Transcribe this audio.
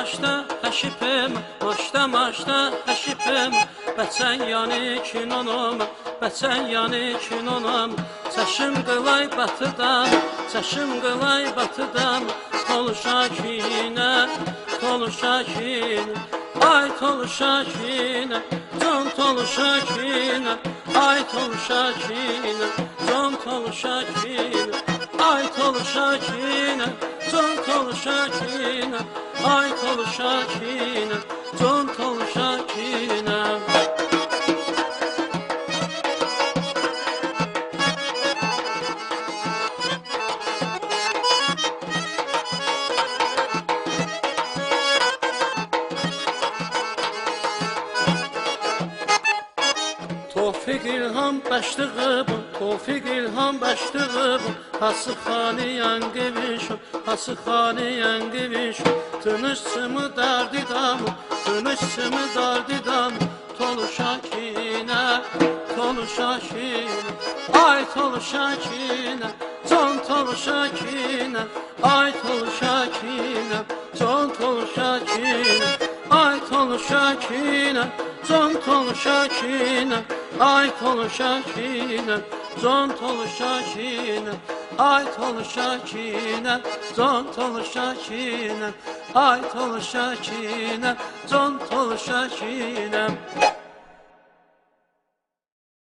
maşta həşipim, maşta həşipim. Bəçən yani kinonum, bəçən yani kinonum. Çəşim qılay batıdan, çəşim qılay batıdan. Tolu şakinə, tolu şakinə. Ay tolu şakinə, can tolu şakinə. Ay tolu şakinə, can tolu şakinə. Ay tolu şakinə, can tolu şakinə. Ay tolu şakinə, can tolu şakinə. Tevfik ilham bəşliğim, Tevfik ilham bəşliğim. Hasıxaniyan qivişim, hasıxaniyan qivişim. Tınışçımı dardidam, tınışçımı dardidam. Tolu şakinə, tolu şakinə. Ay tolu şakinə, can tolu şakinə. Ay tolu şakinə, can tolu şakinə. Ay tolu şakinə, can tolu şakinə. Ay tolu şakinə, can tolu şakinə. Ay tolu şakinə, can tolu şakinə. Ay tolu şakinə, can tolu şakinə.